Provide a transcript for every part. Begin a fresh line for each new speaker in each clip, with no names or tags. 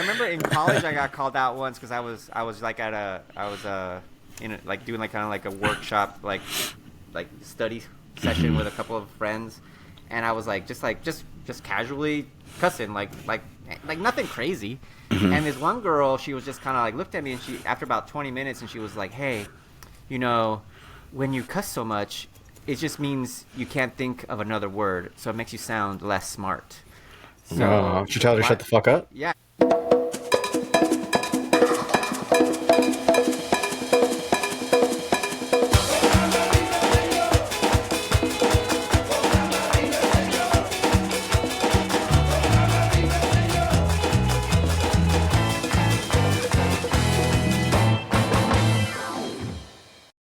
remember in college I got called out once because I was like like doing like kind of like a workshop like study session with a couple of friends, and I was just casually cussing like nothing crazy. And this one girl, she was just kind of like looked at me, and she after about 20 minutes, and she was like, "Hey, you know, when you cuss so much, it just means you can't think of another word, so it makes you sound less smart." So,
Should you tell her to shut the fuck up?
yeah.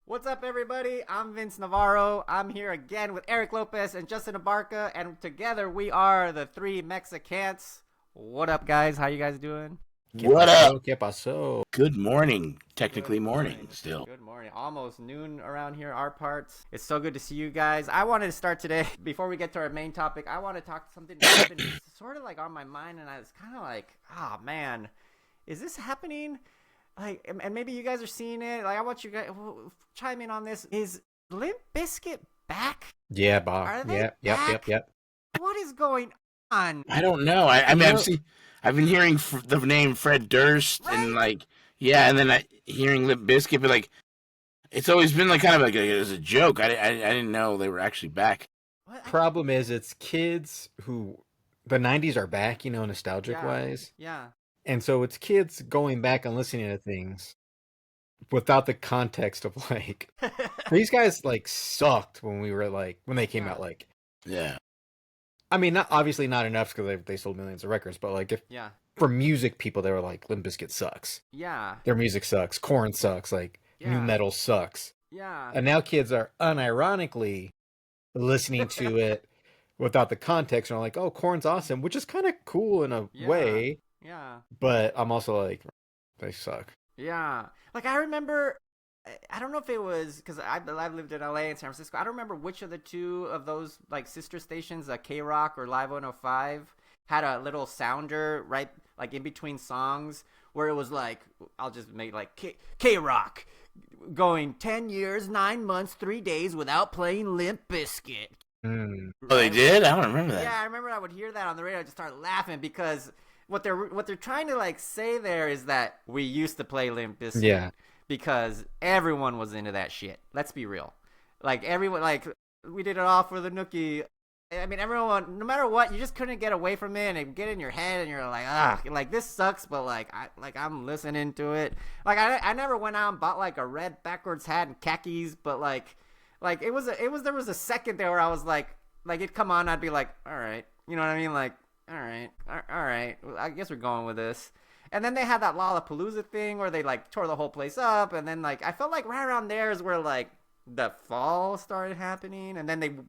What's up, everybody? I'm Vince Navarro. I'm here again with Eric Lopez and Justin Abarca, and together we are the three Mexicants. What up, guys? How you guys doing?
What up?
¿Qué pasó?
Good morning. Technically morning still.
Good morning. Almost noon around here, our parts. It's so good to see you guys. I wanted to start today, before we get to our main topic, I want to talk something that's been sort of like on my mind, and I was kind of like, oh, man, is this happening? Like, and maybe you guys are seeing it. Like, I want you guys chime in on this. Is Limp Bizkit back?
Yeah, Bob.
Are they
Yep.
What is going on?
I don't know. I mean, I've been hearing the name Fred Durst and like, yeah, and then hearing Limp Bizkit, but like, it's always been like kind of like it was a joke. I didn't know they were actually back.
Problem is, it's kids who the '90s are back, nostalgic wise.
Yeah.
And so it's kids going back and listening to things without the context of like these guys like sucked when they came out. Like,
yeah.
I mean, obviously not enough because they sold millions of records, but like for music people, they were like, Limp Bizkit sucks.
Yeah.
Their music sucks. Korn sucks. Like new metal sucks.
Yeah.
And now kids are unironically listening to it without the context and are like, oh, Korn's awesome, which is kind of cool in a way.
Yeah.
But I'm also like, they suck.
Yeah. Like, I remember, I don't know if it was, because I've lived in LA and San Francisco. I don't remember which of the two of those, like, sister stations, K-Rock or Live 105, had a little sounder right, like, in between songs where it was like, I'll just make, like, K-Rock going 10 years, 9 months, 3 days without playing Limp Bizkit.
Mm.
Oh, they did? I don't remember that.
Yeah, I remember I would hear that on the radio. I just start laughing because what they're trying to like say there is that we used to play Limp Bizkit.
Yeah.
Because everyone was into that shit. Let's be real. Like everyone, like we did it all for the Nookie. I mean, everyone, no matter what, you just couldn't get away from it and get in your head, and you're like, like this sucks, but I'm listening to it. Like I never went out and bought like a red backwards hat and khakis, but like there was a second there where I was like it'd come on, I'd be like, all right, you know what I mean, like. All right. Well, I guess we're going with this. And then they had that Lollapalooza thing where they like tore the whole place up, and then like I felt like right around there is where like the fall started happening, and then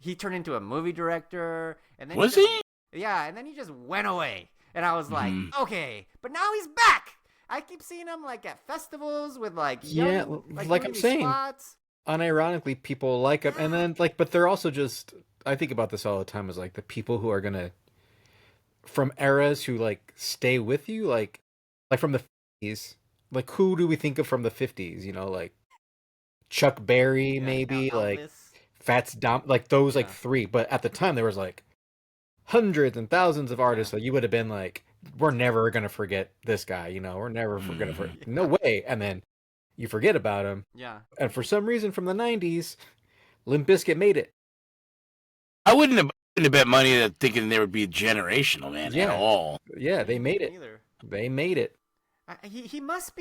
he turned into a movie director, and then
was he?
Yeah, and then he just went away, and I was like, okay, but now he's back. I keep seeing him like at festivals with like
like I'm saying, spots. Unironically, people like him, and then like, but they're also just. I think about this all the time as like the people who are gonna. From eras who like stay with you, like from the 50s, like who do we think of from the 50s? Like Chuck Berry, maybe like Fats Dom, like those like three. But at the time, there was like hundreds and thousands of artists that you would have been like, we're never gonna forget this guy. We're never gonna forget. No way. And then you forget about him.
Yeah.
And for some reason, from the 90s, Limp Bizkit made it.
I wouldn't have bet money that thinking there would be generational, man, at all.
Yeah, they made it. They made it.
He must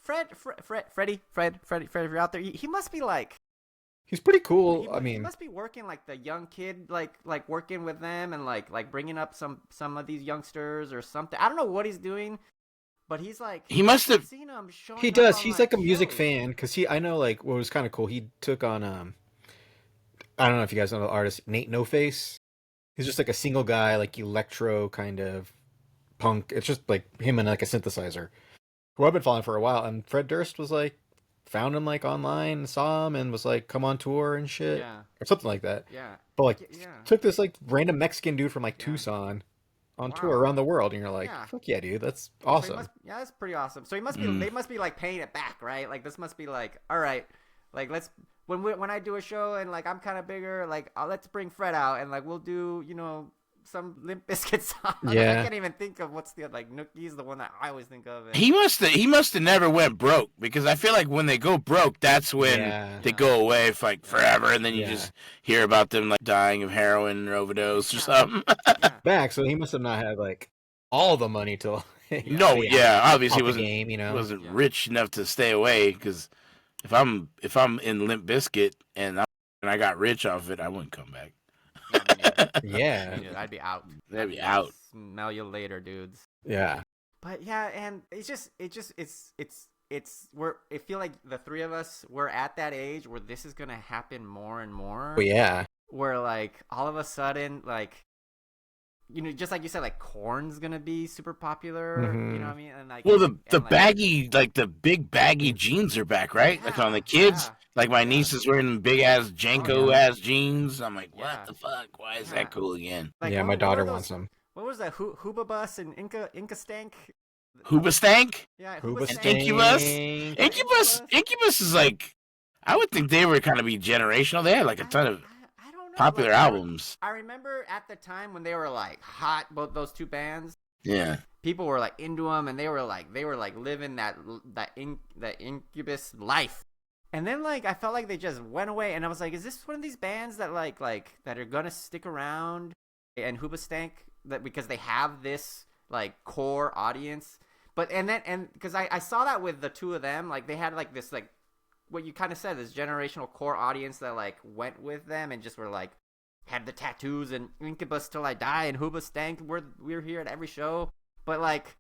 Fred, if you're out there, he must be like.
He's pretty cool.
He must be working like the young kid, like working with them and like bringing up some of these youngsters or something. I don't know what he's doing, but he's like.
He must have
seen him showing.
He does. He's like a music fan because I know like what was kind of cool. He took on I don't know if you guys know the artist Nate No Face. He's just like a single guy, like electro kind of punk. It's just like him and like a synthesizer. Who I've been following for a while. And Fred Durst was like, found him like online, saw him, and was like, come on tour and shit, or something like that.
Yeah.
But like, took this like random Mexican dude from like Tucson on
Wow.
tour around the world, and you're like,
Yeah.
fuck yeah, dude, that's
So
awesome.
that's pretty awesome. So he must be they must be like paying it back, right? Like this must be like, all right, like let's when I do a show and like I'm kind of bigger, like let's bring Fred out and like we'll do some Limp Bizkit song.
Yeah.
I can't even think of what's the like Nookie's the one that I always think of. And...
He must have never went broke, because I feel like when they go broke, that's when they go away for like forever, and then you just hear about them like dying of heroin or overdose or something.
Back, so he must have not had like all the money to.
Obviously
wasn't
rich enough to stay away, because if I'm in Limp Bizkit and I got rich off it, I wouldn't come back.
Yeah.
I'd be out.
That'd be out.
Smell you later, dudes.
Yeah.
But yeah, and it feel like the three of us, we're at that age where this is gonna happen more and more.
Oh, yeah.
Where like all of a sudden, like just like you said, like Korn's gonna be super popular.
Mm-hmm.
You know what I mean? And like,
the baggy, like the big baggy jeans are back, right? Like on the kids. Like my niece is wearing big ass Janko ass jeans. I'm like, what the fuck? Why is that cool again?
Like, my daughter wants them.
What was that? Hooba Bus and Inca Stank?
Hoobastank?
Yeah,
and Incubus. Incubus is like, I would think they were kind of be generational. They had like a ton of popular albums.
I remember at the time when they were like hot, both those two bands.
Yeah.
People were like into them, and they were like living that Incubus life. And then like I felt like they just went away, and I was like, is this one of these bands that like that are gonna stick around? And Hoobastank, that because they have this like core audience, but because I saw that with the two of them, like they had like this like what you kind of said, this generational core audience that like went with them and just were like had the tattoos and Incubus Till I Die and Hoobastank, we're here at every show, but like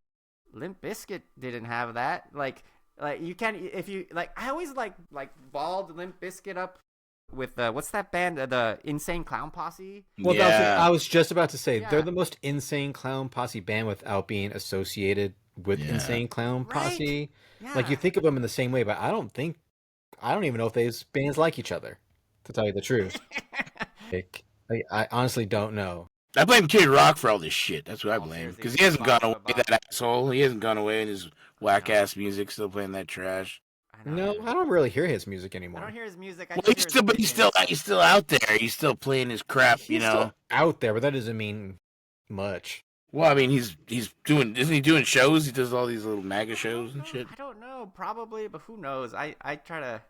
Limp Bizkit didn't have that. Like you can't, if you like, I always like balled Limp Bizkit up with what's that band, the Insane Clown Posse.
Well, I was just about to say they're the most Insane Clown Posse band without being associated with Insane Clown Posse.
Yeah.
Like you think of them in the same way, but I don't even know if those bands like each other, to tell you the truth. I honestly don't know.
I blame Kid Rock for all this shit. That's what I blame, because he hasn't gone away. That asshole. He hasn't gone away in his whack ass music. Still playing that trash.
No, I don't really hear his music anymore.
I don't hear his music.
He's still out there. He's still playing his crap.
He's still out there, but that doesn't mean much.
Well, I mean, he's doing. Isn't he doing shows? He does all these little MAGA shows and shit.
I don't know, probably, but who knows? I try to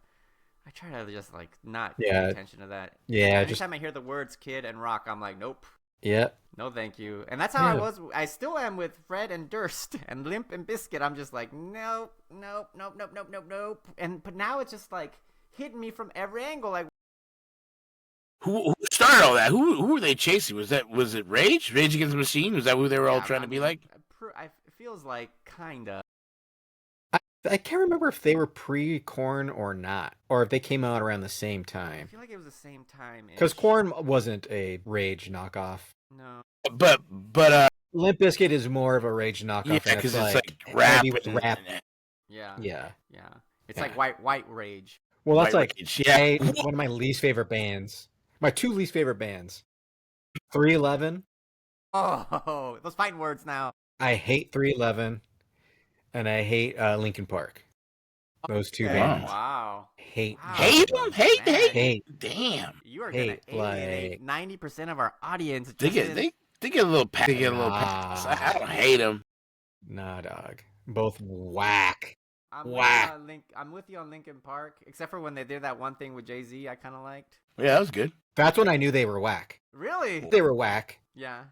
just like not
pay
attention to that.
Yeah.
Anytime I hear the words "Kid" and "Rock," I'm like, nope.
Yeah.
No, thank you. And that's how I was. I still am with Fred and Durst and Limp and Bizkit. I'm just like, nope. But now it's just like hitting me from every angle. Like,
who started all that? Who were they chasing? Was it Rage? Rage Against the Machine? Was that who they were all trying to be like?
It feels like kinda.
I can't remember if they were pre-Korn or not, or if they came out around the same time.
I feel like it was the same time.
Because Korn wasn't a Rage knockoff.
No.
But
Limp Bizkit is more of a Rage knockoff.
Yeah, because it's like rap.
Yeah. It's like white Rage.
Well, that's
white
like one of my least favorite bands. My two least favorite bands. 311.
Oh, those fighting words now.
I hate 311. And I hate Linkin Park. Those two bands.
Wow.
Hate
them? Hate. Damn.
You are going to alienate 90% of our audience.
They get a little pass. I don't hate them.
Nah, dog. Both whack.
I'm with you on Linkin Park, except for when they did that one thing with Jay-Z I kind of liked.
Yeah, that was good.
That's when I knew they were whack.
Really?
They were whack.
Yeah.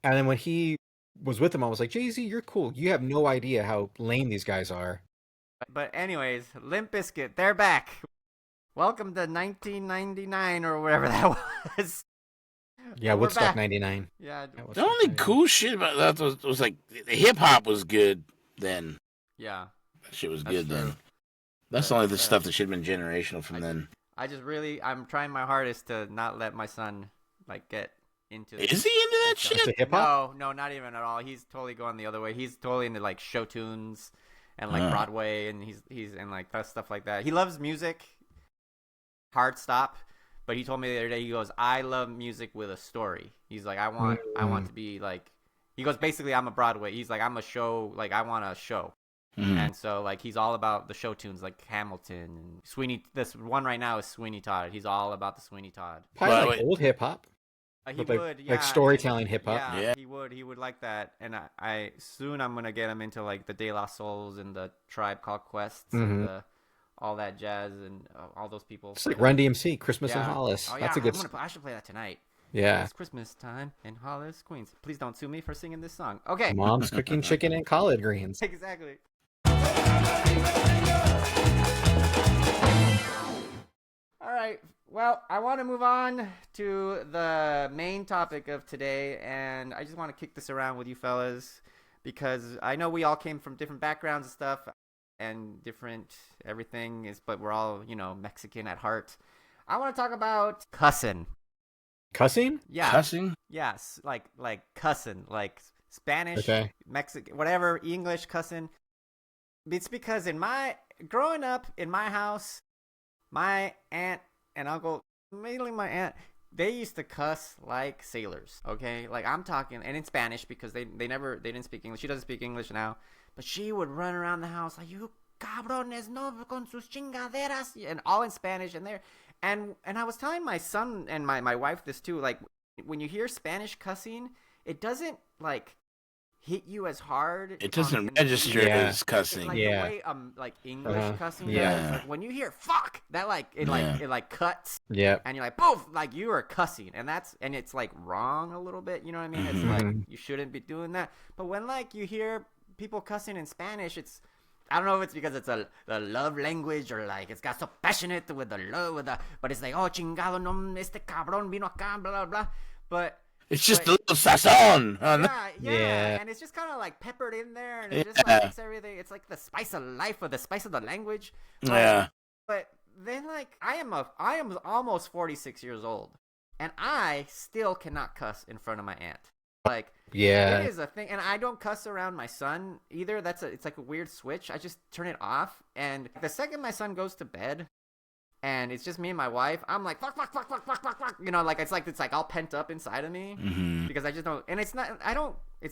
And then when he was with them, I was like, Jay-Z, you're cool. You have no idea how lame these guys are.
But anyways, Limp Bizkit, they're back. Welcome to 1999 or whatever that was.
Yeah, Woodstock 99.
Yeah.
The only cool shit about that was like the hip hop was good then.
Yeah.
That shit was good then. That's only the stuff that should have been generational from then.
I'm trying my hardest to not let my son like get into.
Is he into that shit?
Hip hop?
No, not even at all. He's totally going the other way. He's totally into like show tunes and like Broadway, and he's in like stuff like that. He loves music. Hard stop. But he told me the other day, he goes, I love music with a story. He's like, I want to be like He goes, basically, I'm a Broadway. He's like, I'm a show. Like, I want a show.
Mhm.
And so, like, he's all about the show tunes, like Hamilton and Sweeney. This one right now is Sweeney Todd. He's all about the Sweeney Todd.
Probably
Well,
like old hip hop.
He
But, like-
would,
like
yeah,
storytelling hip-hop.
Yeah,
Yeah.
he would. He would like that. And I soon I'm gonna get him into like the De La Souls and the Tribe Called Quest and all that jazz and all those people.
It's like Run DMC, Christmas in
Yeah.
Hollis.
Oh yeah,
That's a good.
I should play that tonight.
Yeah.
It's Christmas time in Hollis, Queens. Please don't sue me for singing this song. Okay.
Mom's cooking chicken and collard greens.
Exactly. All right. Well, I want to move on to the main topic of today, and I just want to kick this around with you fellas because I know we all came from different backgrounds and stuff and different everything is, but we're all, Mexican at heart. I want to talk about cussing.
Cussing?
Yeah.
Cussing?
Yes, like cussing, like Spanish,
Okay.
Mexican, whatever, English cussing. It's because growing up in my house, my aunt and uncle, mainly my aunt, they used to cuss like sailors, okay? Like I'm talking, and in Spanish because they didn't speak English. She doesn't speak English now, but she would run around the house like, you cabrones, no con sus chingaderas, and all in Spanish, and I was telling my son and my wife this too, like when you hear Spanish cussing, it doesn't like hit you as hard.
It doesn't register as cussing.
It's like
Yeah.
the way like English cussing
Yeah.
does. Like when you hear fuck, that like it like cuts
Yep.
and you're like poof, like you are cussing, and it's like wrong a little bit, you know what I mean? It's like you shouldn't be doing that. But when like you hear people cussing in Spanish, I don't know if it's because it's the love language or like it's got so passionate with the love but it's like, oh chingado, no, este cabrón vino acá, blah blah blah. But
It's just a little sazon.
yeah, and it's just kind of like peppered in there, and it just like makes everything. It's like the spice of life or the spice of the language.
Yeah.
But then, like, I am almost 46 years old, and I still cannot cuss in front of my aunt. Like,
Yeah.
it is a thing, and I don't cuss around my son either. It's like a weird switch. I just turn it off, and the second my son goes to bed, and it's just me and my wife, I'm like fuck, you know, like it's like all pent up inside of me because I just don't, and it's not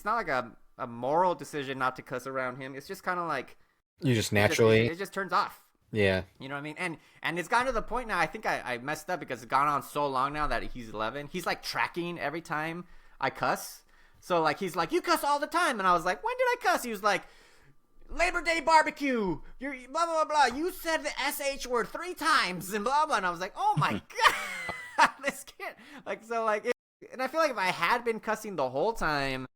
like a moral decision not to cuss around him. It's just kind of like
You just naturally.
it just turns off.
Yeah.
You know what I mean? And it's gotten to the point now, I think I messed up because it's gone on so long now that he's 11. He's like tracking every time I cuss. So like he's like, you cuss all the time, and I was like, when did I cuss? He was like, Labor Day barbecue. You're blah blah blah. You said the sh word 3 times and blah blah. And I was like, oh my god, this kid. Like so like, and I feel like if I had been cussing the whole time,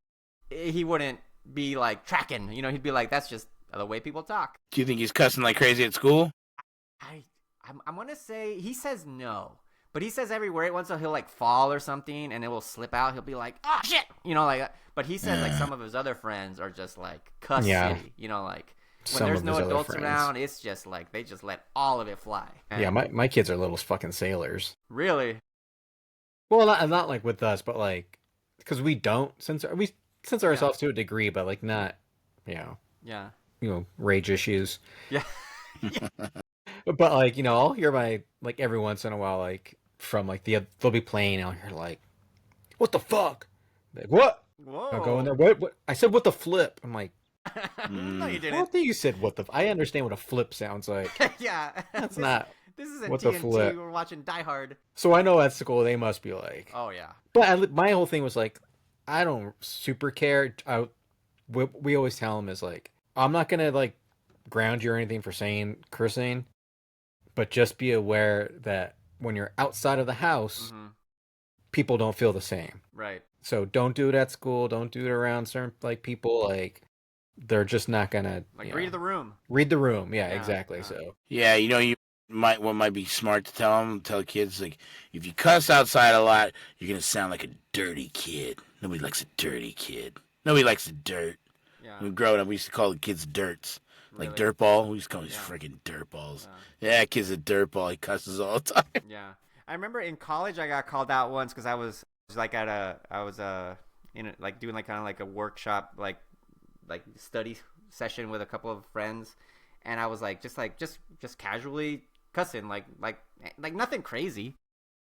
he wouldn't be like tracking. You know, he'd be like, that's just the way people talk.
Do you think he's cussing like crazy at school?
I'm gonna say he says no, but he says every word. Once he'll like fall or something, and it will slip out. He'll be like, "Oh shit," you know, like. But he says like some of his other friends are just like cuss city, you know, like when
Some
there's
of
no
his other
adults
friends.
around, it's just like they just let all of it fly. And
Yeah, my kids are little fucking sailors.
really,
Well, not like with us, but like because we don't censor ourselves to a degree, but like not,
yeah,
rage issues.
yeah,
But like I'll hear like every once in a while like from like they'll be playing, and I'll hear like, what the fuck? Like, what?
whoa.
I'll go in there. What? I said what the flip. I'm like,
No, you
I
didn't.
don't think you said what the. I understand what a flip sounds like.
Yeah,
That's not.
This isn't
what the
TNT.
flip.
We're watching Die Hard.
So I know at school they must be like.
Oh yeah.
But my whole thing was like, I don't super care. We always tell them is like, I'm not gonna like ground you or anything for saying cursing, but just be aware that when you're outside of the house, people don't feel the same.
Right.
So don't do it at school. Don't do it around certain like people. Like they're just not gonna
Like read the room.
Read the room. Yeah,
Yeah,
exactly.
yeah.
So
Yeah, you might be smart to tell kids like if you cuss outside a lot, you're gonna sound like a dirty kid. Nobody likes a dirty kid. Nobody likes the dirt.
Yeah.
When growing up, we used to call the kids dirts. Like
Really?
dirtball. We used to call these
Yeah.
freaking dirtballs. Yeah, kid's a dirtball. He cusses all the time.
Yeah, I remember in college I got called out once because I was like in like doing like kind of like a workshop like study session with a couple of friends, and I was like just casually cussing like nothing crazy,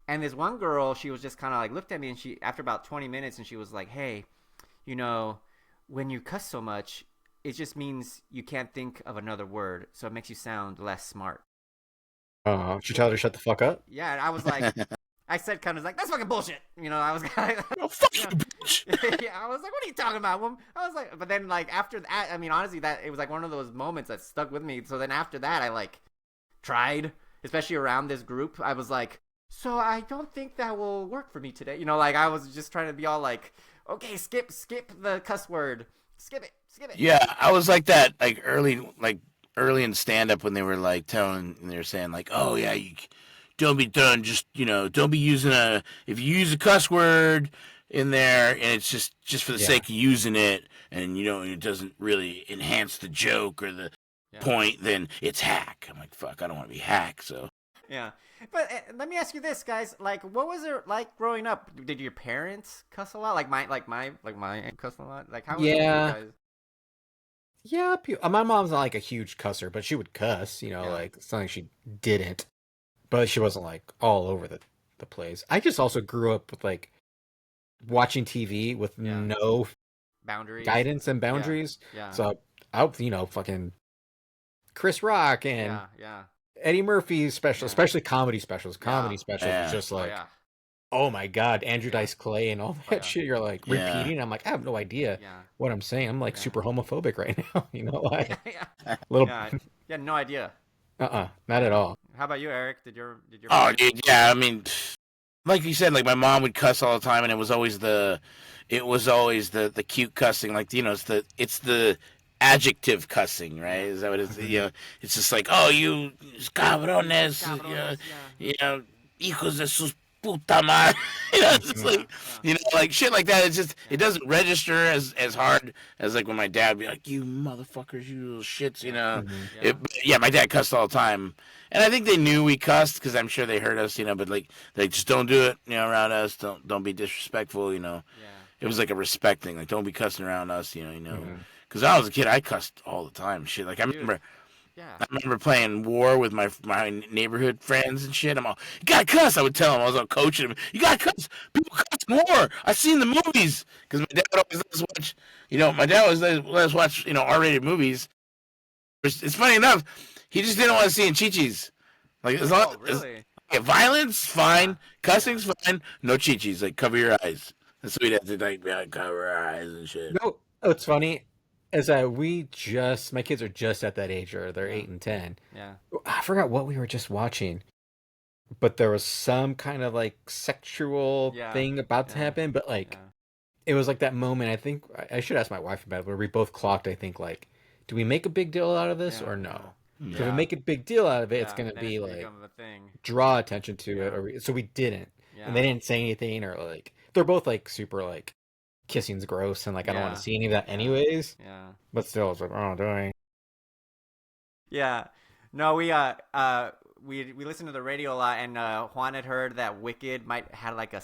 and this one girl, she was just kind of like looked at me, and she after about 20 minutes and she was like, hey, when you cuss so much, it just means you can't think of another word, so it makes you sound less smart.
She told her shut the fuck up.
Yeah, and I was like, I said kind of like, that's fucking bullshit. I was kind of,
Oh, fuck you, bitch.
yeah, I was like, what are you talking about? I was like, but then like after that, I mean, honestly, that it was like one of those moments that stuck with me. So then after that, I like tried, especially around this group. I was like, so I don't think that will work for me today. Like I was just trying to be all like, okay, skip the cuss word, skip it.
Yeah, I was like that, like early in stand up when they were like they were saying like, oh yeah, you don't be done, just don't be using if you use a cuss word in there and it's just for the sake of using it, and it doesn't really enhance the joke or the point, then it's hack. I'm like, fuck, I don't want to be hack. So
yeah. But let me ask you this, guys. Like, what was it like growing up? Did your parents cuss a lot? Like my cuss a lot. Like, how was it for you guys?
Yeah, my mom's not like a huge cusser, but she would cuss. Like it's not like she didn't, but she wasn't like all over the place. I just also grew up with like watching TV with no
boundaries,
guidance and boundaries.
Yeah.
So I fucking Chris Rock and Eddie Murphy's special, especially comedy specials. Comedy specials is just like, oh my god, Andrew Dice Clay and all that shit. You're like repeating. I'm like, I have no idea what I'm saying. I'm like super homophobic right now. Like little.
Yeah, no idea.
Not at all.
How about you, Eric? Did your
Oh, dude, yeah. I mean, like you said, like my mom would cuss all the time, and it was always the cute cussing. Like it's the adjective cussing, right? Is that what it's? It's just like, oh, you cabrones, hijos de sus puta madre. It's just like, like shit like that. It's just it doesn't register as hard as like when my dad would be like, you motherfuckers, you little shits, my dad cussed all the time. And I think they knew we cussed because I'm sure they heard us, but like they just don't do it, around us. Don't be disrespectful, It was like a respect thing, like don't be cussing around us, Because when I was a kid, I cussed all the time, shit. Like I remember playing war with my neighborhood friends and shit. I'm all, you gotta cuss. I would tell them, I was all coaching them, you gotta cuss. People cuss in war. I've seen the movies because my dad always let us watch. My dad always let us watch, R-rated movies. It's funny enough. He just didn't want to see in chichis. Like as long as violence, fine. Cussing's fine. No chichis. Like cover your eyes. And so we'd have to like cover our eyes and shit.
No, it's funny. Is that my kids are just at that age, or they're 8 and 10.
Yeah.
I forgot what we were just watching, but there was some kind of like sexual thing about to happen. But like, it was like that moment. I think I should ask my wife about it, where we both clocked. I think like, do we make a big deal out of this or no? If we make a big deal out of it, it's gonna be like draw attention to it. So we didn't, and they didn't say anything, or like they're both like super like kissing's gross, and like I don't want to see any of that anyways.
Yeah.
But still, it's like, oh, doing.
Yeah. No, we listened to the radio a lot, and Juan had heard that Wicked might have like a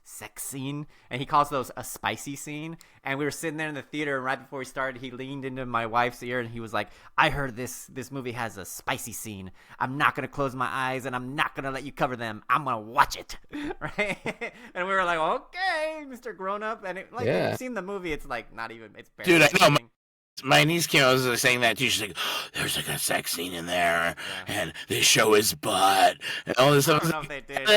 sex scene, and he calls those a spicy scene. And we were sitting there in the theater, and right before we started, he leaned into my wife's ear, and he was like, I heard this movie has a spicy scene. I'm not gonna close my eyes, and I'm not gonna let you cover them. I'm gonna watch it. Right? And we were like, okay, Mr. Grown Up. And if you've seen the movie, it's like not even, it's barely.
Dude, I know. My niece came out was saying that too. She's like, oh, there's like a sex scene in there, and they show his butt and all this stuff.
I don't know if they did.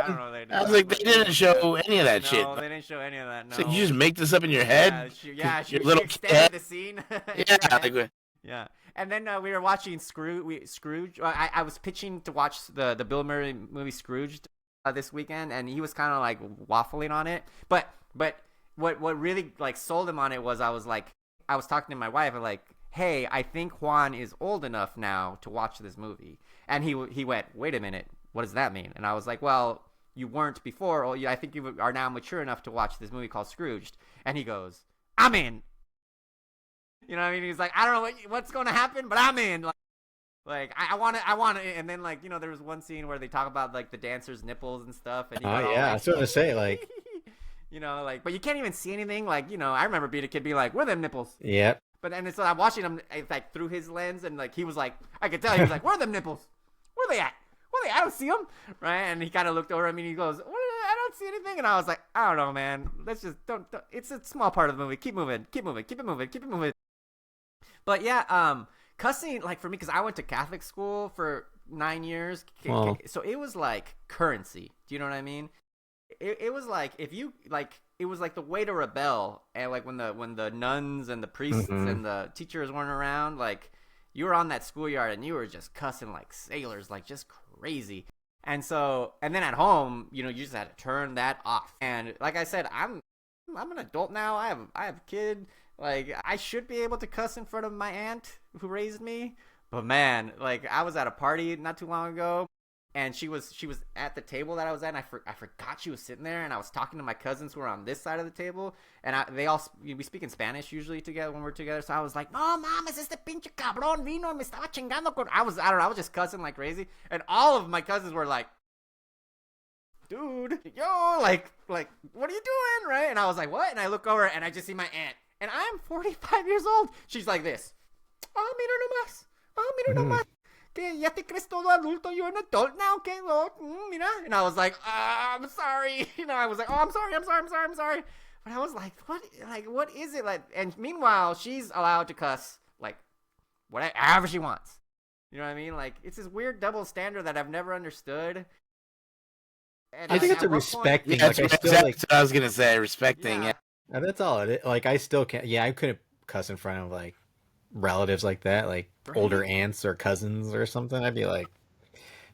I was like, they didn't show any of that shit.
No, they didn't show any of that. No.
So you just make this up in your head?
She extended the scene.
Yeah.
And then we were watching Scrooge. I was pitching to watch the Bill Murray movie Scrooge this weekend, and he was kind of like waffling on it. But what really like sold him on it was I was talking to my wife, and like, hey, I think Juan is old enough now to watch this movie. And he went, wait a minute, what does that mean? And I was like, well, you weren't before. Or I think you are now mature enough to watch this movie called Scrooged. And he goes, I'm in. You know what I mean? He's like, I don't know what's going to happen, but I'm in. Like I want it. And then like, there was one scene where they talk about like the dancer's nipples and stuff. And
I was going to say like.
But you can't even see anything. Like, I remember being a kid being like, where are them nipples?
Yep.
But then it's like, I'm watching him like through his lens, and like he was like, I could tell he was like, where are them nipples? Where are they at? I don't see them. Right? And he kind of looked over at me and he goes, I don't see anything. And I was like, I don't know, man. Let's just don't. It's a small part of the movie. Keep moving. Keep it moving. But yeah, cussing, like for me, because I went to Catholic school for 9 years, so it was like currency. Do you know what I mean? It was like if you like, it was like the way to rebel, and like when the nuns and the priests and the teachers weren't around, like you were on that schoolyard and you were just cussing like sailors, like just crazy. And then at home, you just had to turn that off. And like I said, I'm an adult now. I have a kid. Like I should be able to cuss in front of my aunt who raised me. But man, like I was at a party not too long ago, and she was at the table that I was at, and I forgot she was sitting there, and I was talking to my cousins who were on this side of the table, and we speak in Spanish usually together when we're together, so I was like, no mames, este pinche cabrón vino y me estaba chingando con... I don't know, I was just cussing like crazy, and all of my cousins were like, dude, yo, like, what are you doing, right? And I was like, what? And I look over, and I just see my aunt, and I'm 45 years old. She's like this. Oh, mira nomás. Que ya te crees todo adulto, you're an adult now, que mira. And I was like, I'm sorry. I was like, oh, I'm sorry. But I was like, what is it like? And meanwhile, she's allowed to cuss like whatever she wants. You know what I mean? Like it's this weird double standard that I've never understood. And
I think it's a respecting.
That's what I was gonna say, respecting. Yeah.
And that's all it is. Like I still can't. Yeah, I couldn't cuss in front of like relatives like that, like older aunts or cousins or something. I'd be like,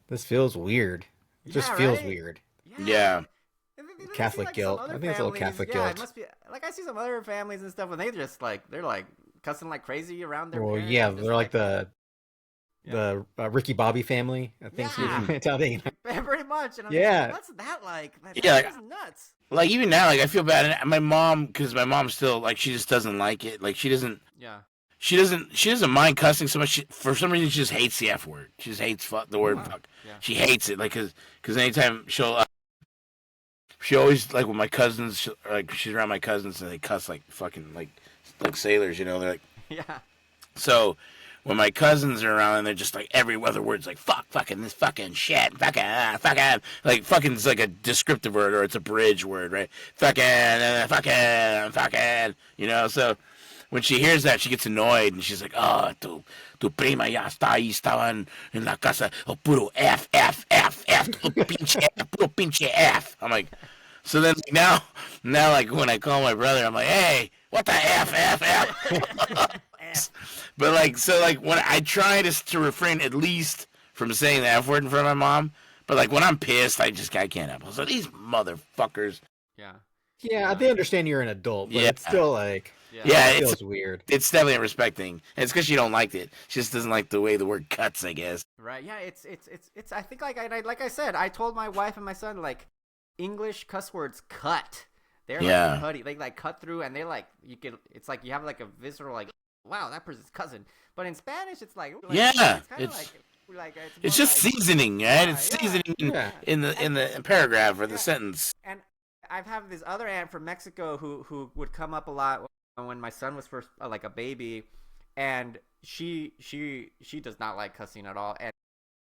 this feels weird. It just feels weird.
Yeah.
Catholic
like
guilt. I think it's a little Catholic guilt.
It must be like I see some other families and stuff, and they just like they're like cussing like crazy around their. Well, parents.
Yeah, they're like the Ricky Bobby family. I think it's how they.
Pretty much. And I'm like, what's that like?
That's nuts. Like even now, like I feel bad. My mom, because my mom still like she just doesn't like it. Like she doesn't. Yeah. She doesn't mind cussing so much. For some reason, she just hates the F word. She just hates the word fuck. Yeah. She hates it. Like, cause anytime she always, like, when my cousins, like, she's around my cousins and they cuss like fucking, like sailors, They're like, yeah. So, when my cousins are around and they're just like, every other word's like, fuck, fucking, this fucking shit, fucking, like, fucking's like a descriptive word or it's a bridge word, right? Fucking, so. When she hears that, she gets annoyed, and she's like, oh, tu prima ya está ahí, estaban en la casa, oh, puro F, puro pinche F. I'm like, so then now, like, when I call my brother, I'm like, hey, what the F? But, like, so, like, when I try to refrain at least from saying the F word in front of my mom, but, like, when I'm pissed, I can't help it. So these motherfuckers.
Yeah. Yeah, they understand you're an adult, but it's still, like...
Yeah,
it feels weird.
It's definitely respecting. And it's because she don't like it. She just doesn't like the way the word cuts, I guess.
Right. Yeah. It's. I think like I said, I told my wife and my son like English cuss words cut. They're like putty. They like cut through, and they like you can. It's like you have like a visceral like, wow, that person's cussing. But in Spanish, it's like
yeah,
it's kind of like
it's just like, seasoning, right? It's seasoning in the paragraph or the sentence.
And I've have this other aunt from Mexico who would come up a lot when my son was first like a baby, and she does not like cussing at all,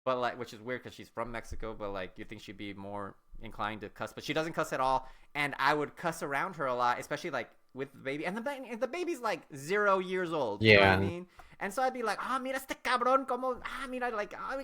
but like, which is weird because she's from Mexico, but like you think she'd be more inclined to cuss, but she doesn't cuss at all. And I would cuss around her a lot, especially like with the baby, and the baby's like 0 years old. You know what I mean? And so I'd be like, mira este cabrón, como, mira, like, I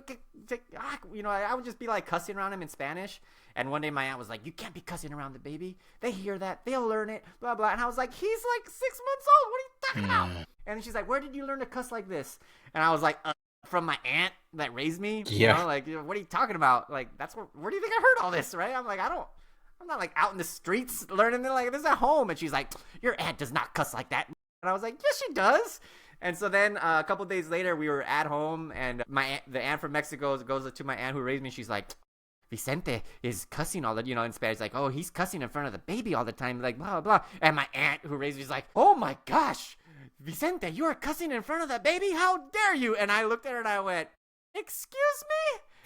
would just be like cussing around him in Spanish. And one day my aunt was like, you can't be cussing around the baby. They hear that. They'll learn it, blah, blah. And I was like, he's like 6 months old. What are you talking about? And she's like, where did you learn to cuss like this? And I was like, from my aunt that raised me.
Yeah.
You know, like, what are you talking about? Like, where do you think I heard all this, right? I'm like, I'm not like out in the streets learning it. Like, this is at home. And she's like, your aunt does not cuss like that. And I was like, yes, she does. And so then a couple days later, we were at home, and the aunt from Mexico goes to my aunt who raised me. She's like, Vicente is cussing all the, in Spanish, like, oh, he's cussing in front of the baby all the time, like, blah, blah, blah. And my aunt who raised me is like, oh my gosh, Vicente, you are cussing in front of the baby? How dare you? And I looked at her and I went, excuse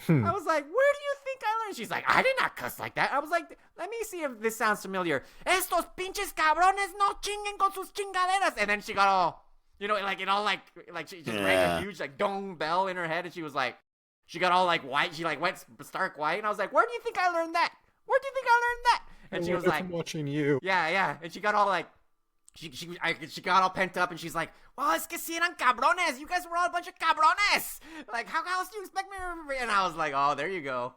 me? I was like, where do you think I learned? She's like, I did not cuss like that. I was like, let me see if this sounds familiar. Estos pinches cabrones no chinguen con sus chingaderas. And then she got all, like it all like she just rang a huge like dong bell in her head, and she was like, she got all like white. She like went stark white, and I was like, where do you think I learned that? Where do you think I learned that? And she was like,
I'm watching you.
Yeah. And she got all like, she got all pent up, and she's like, well, es que si eran cabrones. You guys were all a bunch of cabrones. Like, how else do you expect me to remember? And I was like, oh, there you go.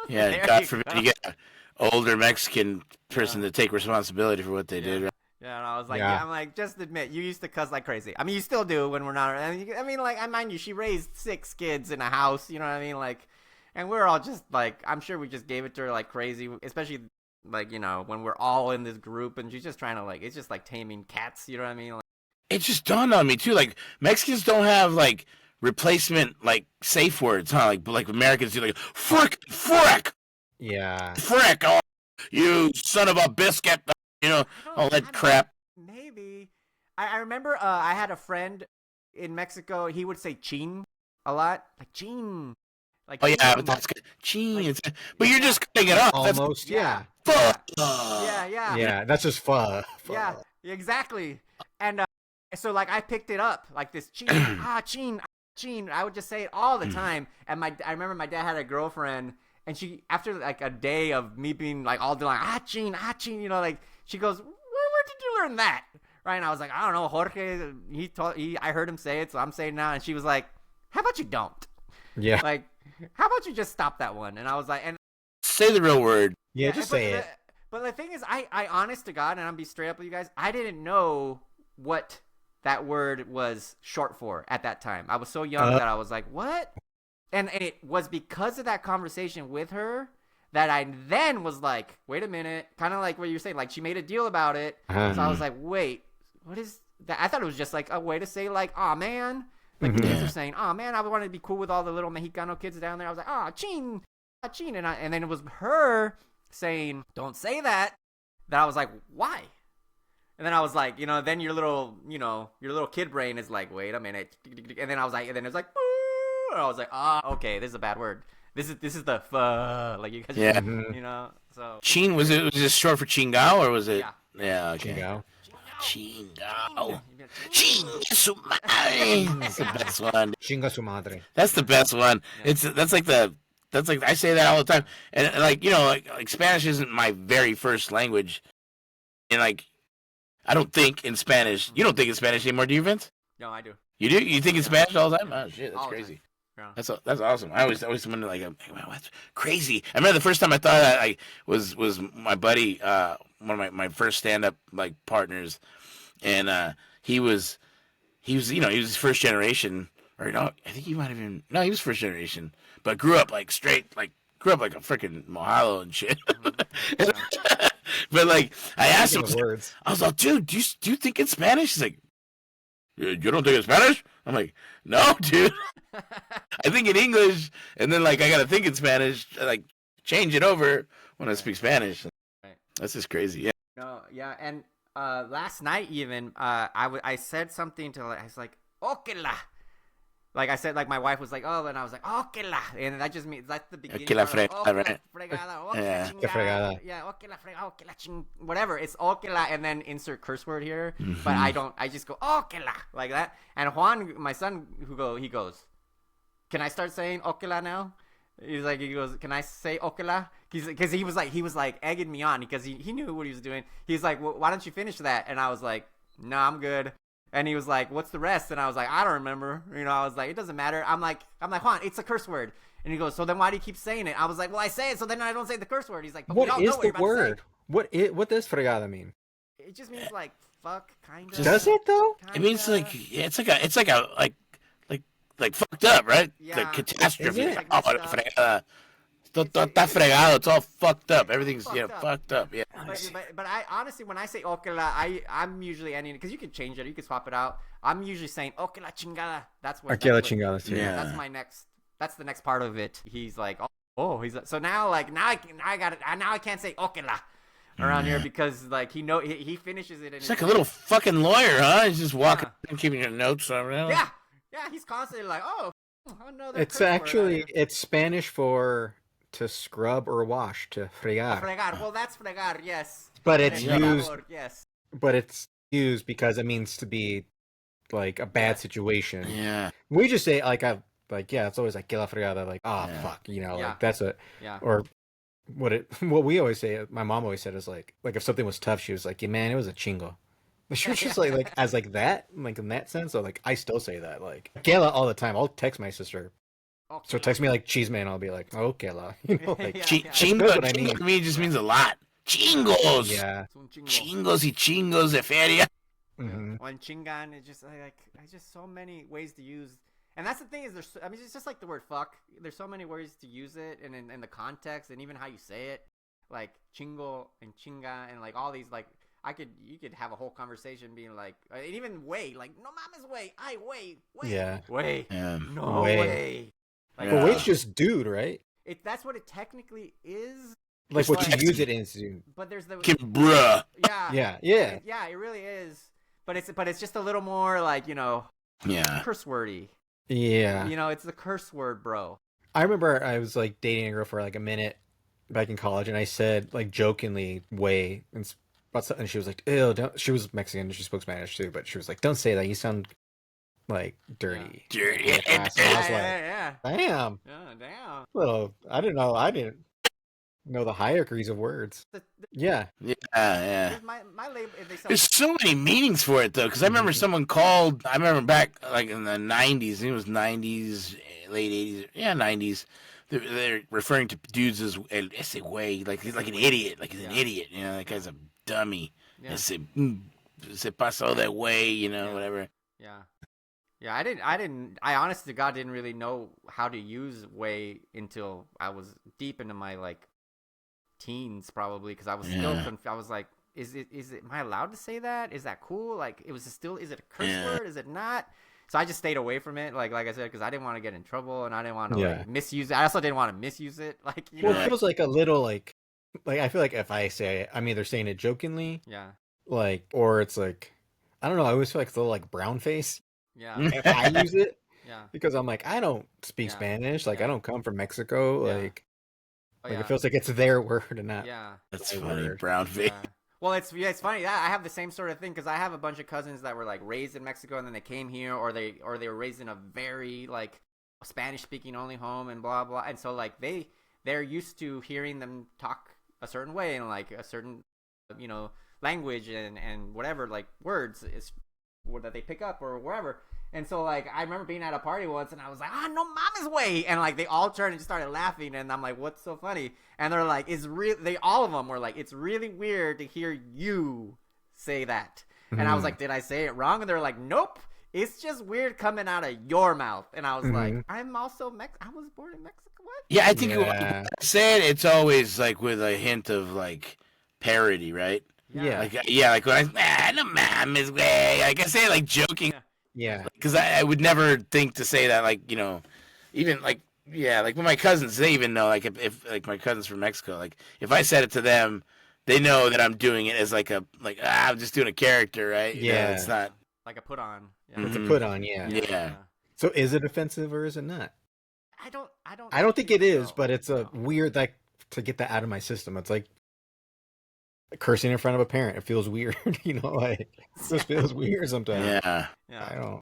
Yeah, God forbid you get an older Mexican person to take responsibility for what they did. Right?
Yeah, and I was like, I'm like, just admit, you used to cuss like crazy. I mean, you still do when we're not. I mean, like, I mind you, she raised 6 kids in a house. You know what I mean? Like, and we're all just like, I'm sure we just gave it to her like crazy, especially like, you know, when we're all in this group, and she's just trying to like, it's just like taming cats. You know what I mean? Like,
it just dawned on me too. Like Mexicans don't have like replacement like safe words, huh? Like Americans do, like frick,
Yeah.
frick, oh, you son of a biscuit, you know, all that crap.
Maybe. I remember I had a friend in Mexico. He would say chin a lot, like chin. Like,
oh yeah, but that's good. Chin. Like, but you're just cutting it off.
Almost,
yeah.
Yeah, that's just pho.
Yeah, exactly. And so like I picked it up like this chin, chin. I would just say it all the time. And I remember my dad had a girlfriend, and she, after like a day of me being like all day like chin, you know, like she goes, where did you learn that? Right? And I was like, I don't know, Jorge. I heard him say it, so I'm saying it now. And she was like, how about you don't?
Yeah.
Like, how about you just stop that one? And I was like, and
say the real word.
Yeah, just say it.
But the thing is, I honest to God, and I'll be straight up with you guys, I didn't know what that word was short for at that time. I was so young that I was like, what? And it was because of that conversation with her that I then was like, wait a minute, kind of like what you're saying, like she made a deal about it. So I was like, wait, what is that? I thought it was just like a way to say like, oh man, like the kids are saying, oh man, I wanted to be cool with all the little Mexicano kids down there. I was like, oh, chin, and then it was her saying, don't say that. That I was like, why? And then I was like, you know, then your little kid brain is like, wait a minute. And then I was like, and then it's like, and I was like, okay, this is a bad word. This is the like you guys, you know. So
chin, was it just short for chingao, or was it? Yeah, okay.
Chingao.
Chinga su madre. That's the best one.
Chinga su madre.
That's the best one. Yeah. That's like I say that all the time. And like, you know, like Spanish isn't my very first language. And like, I don't think in Spanish. You don't think in Spanish anymore, do you, Vince?
No, I do.
You do? You think in Spanish all the time? Oh shit, that's crazy.
Yeah.
That's awesome. I always wonder, like, wow, that's crazy. I remember the first time I thought that I was my buddy, one of my first stand up like partners, and he was you know, he was first generation, or no, I think he might have been, no, he was first generation, but grew up like grew up like a freaking Mojalo and shit. But like I asked him, I was like, dude, do you think in Spanish? He's like, you don't think in Spanish? I'm like, no, dude. I think in English, and then like I gotta think in Spanish, like change it over when I speak Spanish.
Right.
That's just crazy. Yeah.
No, yeah, and last night even I said something to, I was like, okela. Like I said, like my wife was like, oh, and I was like, okela, and that just means that's the beginning.
Okela fregada, right?
Fregada,
yeah, fregada.
Yeah, okela fregada, okela ching, whatever. It's okela, and then insert curse word here. But I just go okela like that. And Juan, my son, he goes, can I start saying okela now? He goes, can I say okela? Because he was like egging me on because he knew what he was doing. He's like, well, why don't you finish that? And I was like, no, I'm good. And he was like, what's the rest? And I was like, I don't remember. You know, I was like, it doesn't matter. I'm like, Juan, it's a curse word. And he goes, so then why do you keep saying it? I was like, well, I say it, so then I don't say the curse word. He's like, but
what is the word? What does fregada mean?
It just means like fuck, kind of.
Does it though?
It means like it's like a fucked up, right?
Yeah.
Like catastrophe.
Is it?
Oh, fregada. Está fregado. It's all fucked up. Everything's fucked up. Yeah.
But I honestly, when I say okela, I'm usually ending, because you can change it, you can swap it out. I'm usually saying okela chingada. That's what.
Okela chingada.
Yeah.
That's my next. That's the next part of it. He's like, oh, he's so now like now I got it. Now I can't say okela around here because like he finishes it.
It's like a little fucking lawyer, huh? He's just walking and keeping your notes around.
Yeah. Yeah, he's constantly like, another.
It's actually it's Spanish for to scrub or wash, to fregar.
Fregar. Well, that's fregar, yes.
But it's used.
Yes.
But it's used because it means to be like a bad situation.
Yeah.
We just say it's always like que la fregada, like fuck, you know, like that's a or what we always say, my mom always said is like if something was tough, she was like, yeah, man, it was a chingo. She was just like as like that, like in that sense. So like I still say that like Kayla all the time. I'll text my sister.
Okay.
So text me like cheese man. I'll be like, oh Kayla, you know, like
Chingo,
what I mean.
Chingo to me just means a lot. Chingos.
Yeah.
Chingos y chingos de feria.
Mm-hmm.
One chingan is just like just so many ways to use, and that's the thing is I mean it's just like the word fuck. There's so many ways to use it, and in the context, and even how you say it, like chingo and chinga, and like all these like you could have a whole conversation being like, and even way like no mames way, way,
Yeah.
way,
Yeah.
no way. Like,
But weight's just dude, right?
That's what it technically is.
Like what you use it in.
But there's the
bruh.
Yeah. Yeah, it really is. But it's just a little more like, curse wordy.
Yeah.
It's the curse word, bro.
I remember I was like dating a girl for like a minute back in college, and I said like jokingly way and she was like, ew, don't. She was Mexican, she spoke Spanish too, but she was like, don't say that, you sound like dirty.
Dirty.
So I was
Yeah.
damn.
Yeah, damn.
Well, I didn't know the hierarchies of words. Yeah.
My label.
There's so many meanings for it though, because I remember someone called. I remember back like in the '90s. It was '90s, late '80s. Yeah, '90s. They're referring to dudes as ese güey, like he's like an idiot, like he's an idiot. That guy's a dummy. Ese se pasó that way, whatever.
Yeah, I honestly to God didn't really know how to use way until I was deep into my like teens probably, because I was still I was like, is it am I allowed to say that? Is that cool? Like is it a curse word? Is it not? So I just stayed away from it, like I said, because I didn't want to get in trouble and I didn't want to like misuse it. I also didn't want to misuse it, like
it feels like a little like I feel like if I say it, I'm either saying it jokingly, like, or it's like, I don't know. I always feel like it's a little like brown face.
Yeah.
If I use it.
Yeah.
Because I'm like, I don't speak Spanish. Like I don't come from Mexico. Like it feels like it's their word and not.
Yeah.
That's funny. Brown face.
Yeah. Well, it's funny. I have the same sort of thing because I have a bunch of cousins that were like raised in Mexico and then they came here, or they were raised in a very like Spanish speaking only home and blah blah. And so like they're used to hearing them talk a certain way and like a certain language and whatever, like words is that they pick up or wherever. And so like I remember being at a party once and I was like, no mama's way, and like they all turned and just started laughing, and I'm like, what's so funny? And they're like, all of them were like, it's really weird to hear you say that. And I was like, did I say it wrong? And they're like, nope, it's just weird coming out of your mouth. And I was like, I'm also I was born in Mexico. What?
Yeah, I think when I say it, it's always like with a hint of like parody, right?
Yeah.
Like when no mames, way. Like I say it like joking.
Yeah.
Because I would never think to say that, like, even like, like with my cousins, they even know, like, if like my cousins from Mexico, like, if I said it to them, they know that I'm doing it as like I'm just doing a character, right?
Yeah.
It's not
like a put on.
Yeah. It's a put on,
yeah.
So is it offensive or is it not?
I don't
think it is, but it's a weird, like, to get that out of my system. It's like cursing in front of a parent. It feels weird, like it just feels weird sometimes.
Yeah.
I don't.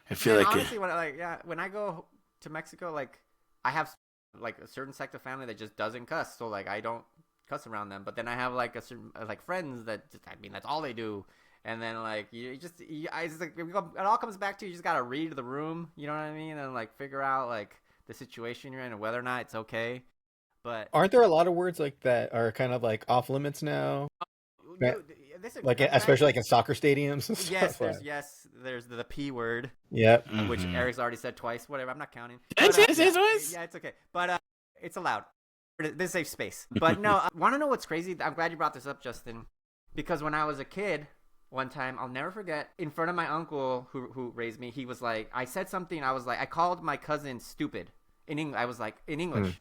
I feel like
honestly, when I go to Mexico, like I have like a certain sect of family that just doesn't cuss, so like I don't cuss around them. But then I have like a certain like friends that just, that's all they do. And then like it all comes back to you just gotta read the room, you know what I mean, and like figure out like the situation you're in and whether or not it's okay. But
aren't there a lot of words like that are kind of like off limits now? Like especially like in soccer stadiums and stuff.
There's the P word.
Yep.
Which Eric's already said twice. Whatever, I'm not counting.
It's twice.
Yeah, it's okay. But it's allowed. This is a safe space. But no, I want to know what's crazy. I'm glad you brought this up, Justin, because when I was a kid, one time I'll never forget, in front of my uncle who raised me, he was like, I said something. I was like, I called my cousin stupid in English. I was like, in English.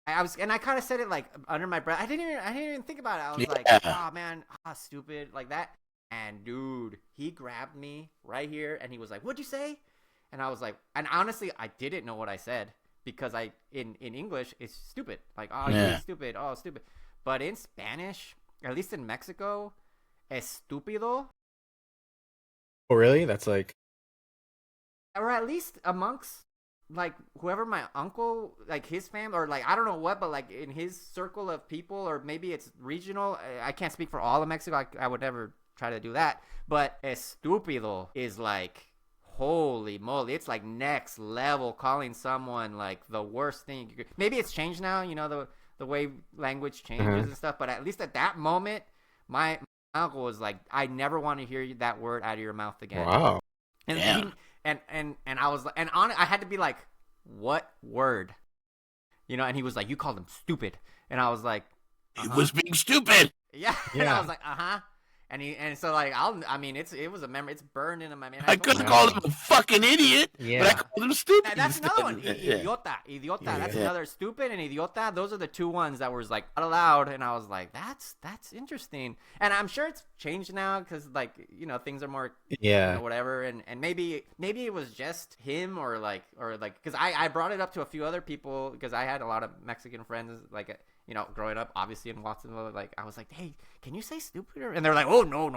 And I kind of said it like under my breath. I didn't even think about it. I was like, oh man, stupid, like that. And dude, he grabbed me right here and he was like, what'd you say? And I was like, and honestly, I didn't know what I said because in English it's stupid. Like, you're stupid. Oh, stupid. But in Spanish, at least in Mexico, estúpido.
Oh, really? That's like,
or at least amongst like whoever my uncle, like his family, or like I don't know what, but like in his circle of people, or maybe it's regional. I can't speak for all of Mexico. I would never try to do that. But estúpido is like, holy moly, it's like next level, calling someone like the worst thing you could. Maybe it's changed now, you know, the way language changes and stuff. But at least at that moment, my uncle was like, I never want to hear that word out of your mouth again.
Wow.
And I was like, and on it, I had to be like, what word? You know, and he was like, you called him stupid. And I was like,
He was being stupid.
Yeah. And I was like, And so like it was a memory. It's burned into my man.
I could have called him a fucking idiot, but I called him stupid.
That's another one. Idiota. That's another stupid and idiota. Those are the two ones that was like not allowed, and I was like, that's interesting. And I'm sure it's changed now because like you know things are more whatever. And maybe it was just him or like because I brought it up to a few other people because I had a lot of Mexican friends like. You know, growing up, obviously in Watsonville, like I was like, "Hey, can you say stupid?" And they're like, "Oh no." And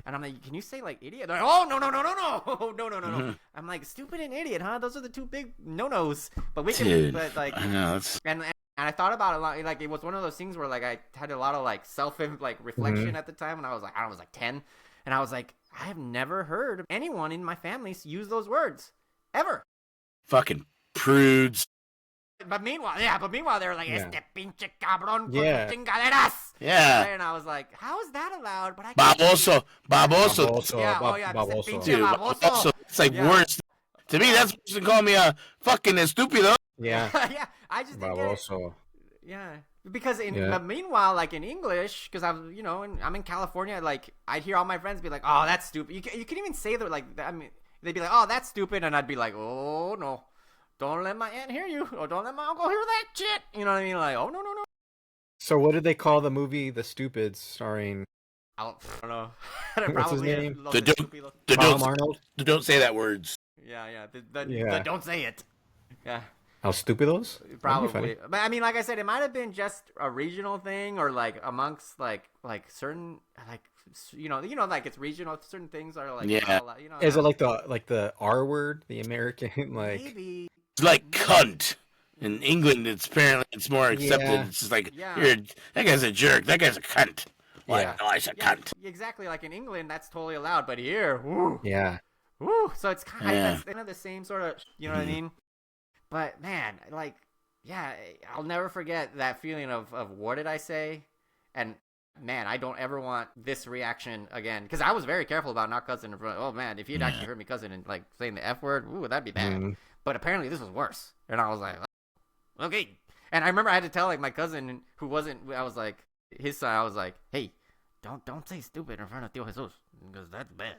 I'm like, "Can you say like idiot?" They're like, "Oh no." I'm like, "Stupid and idiot, huh? Those are the two big no-nos." But we can, but like,
I know it's.
And I thought about it a lot. Like it was one of those things where like I had a lot of like self like reflection at the time, and I was like 10, and I was like, I have never heard anyone in my family use those words ever.
Fucking prudes.
But meanwhile, they were like, "Este pinche cabrón con
Yeah.
chingaderas."
Yeah.
And I was like, "How is that allowed?" But I
Baboso.
Yeah,
baboso.
Dude, baboso. It's like worse. To me, that's worse than calling me a fucking estupido.
Yeah.
Yeah, I just didn't get it.
Baboso.
Yeah, because but meanwhile, like in English, because I'm in California, like I'd hear all my friends be like, "Oh, that's stupid." You can even say that like I mean they'd be like, "Oh, that's stupid," and I'd be like, "Oh no." Don't let my aunt hear you, or don't let my uncle hear that shit. You know what I mean? Like, oh, no.
So what did they call the movie The Stupids starring...
I don't know.
What's his name?
Tom
Arnold?
Don't say that words.
Yeah. The don't say it. Yeah.
El Stupidos?
Probably. But I mean, like I said, it might have been just a regional thing or like amongst like certain like like it's regional. Certain things are like
Is it like the R word, the American like?
Maybe.
It's like cunt. In England, it's more accepted. Yeah. It's just like that guy's a jerk. That guy's a cunt. Like, oh, he's a cunt.
Exactly. Like in England, that's totally allowed, but here, woo.
Yeah.
Woo. So it's kind of the same sort of, you know what I mean? But man, like, I'll never forget that feeling of what did I say? And man, I don't ever want this reaction again because I was very careful about not cussing in front. Oh man, if you'd actually heard me cussing and like saying the F word, ooh, that'd be bad. But apparently this was worse, and I was like, okay. And I remember I had to tell like my cousin who wasn't. I was like his son. I was like, hey, don't say stupid in front of Tio Jesus because that's bad,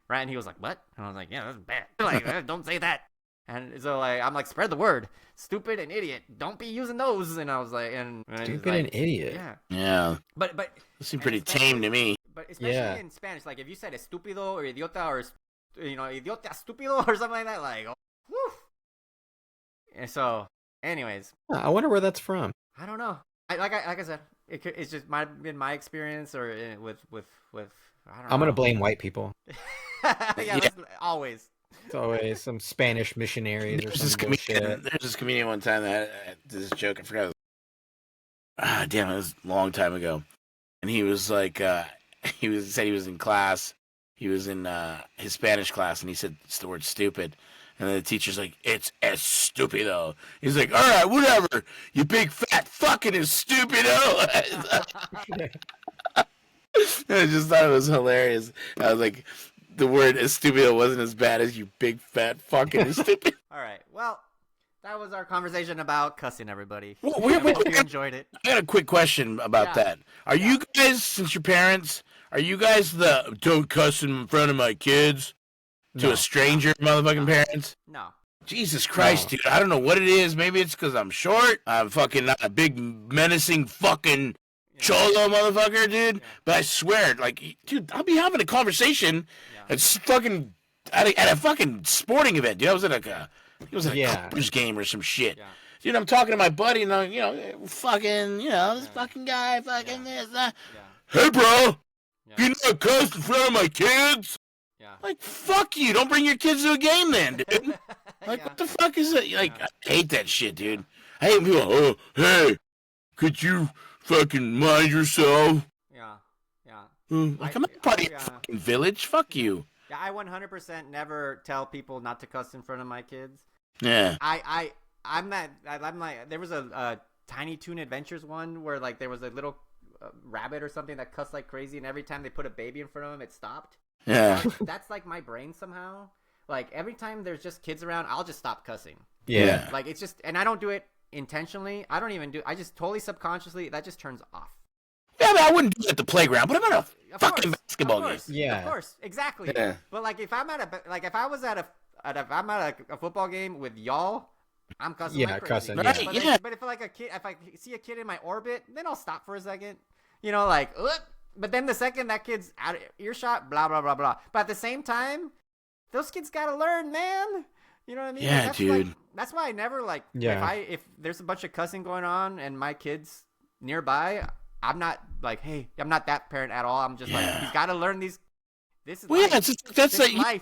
right? And he was like, what? And I was like, yeah, that's bad. Like, don't say that. And so like I'm like, spread the word, stupid and idiot. Don't be using those. And I was like, and
stupid and idiot.
Yeah.
But
it seemed pretty tame to me.
But especially in Spanish, like if you said estúpido or idiota or idiota estúpido or something like that, like, whew. And so, anyways,
I wonder where that's from.
I don't know. Like I said, it's just might have been my experience or with I don't know.
I'm gonna blame white people.
Always.
It's always some Spanish missionaries or something.
There's this comedian one time that had this joke. I forgot. Damn, it was a long time ago. And he was like, said he was in class. He was in his Spanish class, and he said the word stupid. And then the teacher's like, it's estupido. He's like, all right, whatever. You big fat fucking estupido. I just thought it was hilarious. I was like, the word estupido wasn't as bad as you big fat fucking estupido.
All right, well, that was our conversation about cussing, everybody.
I
hope you enjoyed it.
I got a quick question about that. Are you guys, since you're parents, are you guys the don't cuss in front of my kids to a stranger motherfucking parents?
No.
Jesus Christ, dude. I don't know what it is. Maybe it's because I'm short. I'm fucking not a big menacing fucking cholo motherfucker, dude. Yeah. But I swear, like, dude, I'll be having a conversation at fucking at a fucking sporting event, dude. I was at a Clippers game or some shit. Yeah. Dude, I'm talking to my buddy, and this fucking guy, this, that. Yeah. Hey, bro, you not cuss in front of my kids? Yeah. Like, fuck you. Don't bring your kids to a game then, dude. Like,
Yeah.
what the fuck is it? Like, I hate that shit, dude. I hate people. Oh, hey, could you fucking mind yourself?
Yeah. Yeah.
Like, I'm not part of your
yeah.
fucking village. Fuck you.
Yeah, I 100% never tell people not to cuss in front of my kids.
Yeah.
I'm like, there was a Tiny Toon Adventures one where like there was a little rabbit or something that cussed like crazy, and every time they put a baby in front of him, it stopped.
Yeah.
That's like my brain somehow. Like every time there's just kids around, I'll just stop cussing.
Yeah.
Like it's just, and I don't do it intentionally. I just totally subconsciously, that just turns off.
Yeah, I wouldn't do it at the playground, but I'm at a fucking basketball game.
Yeah.
Of course, exactly.
Yeah.
But like if I'm if I was at a football game with y'all, I'm cussing like crazy.
cussing.
Right,
But,
yeah.
but if if I see a kid in my orbit, then I'll stop for a second. You know, like, but then the second that kid's out of earshot, blah blah blah blah. But at the same time, those kids gotta learn, man. You know what I mean?
Yeah,
like, that's
dude.
Like, that's why I never like.
Yeah.
If there's a bunch of cussing going on and my kid's nearby, I'm not like, hey, I'm not that parent at all. I'm just like, he's got to learn these. This is
Well,
life.
yeah, that's
This
like
is life.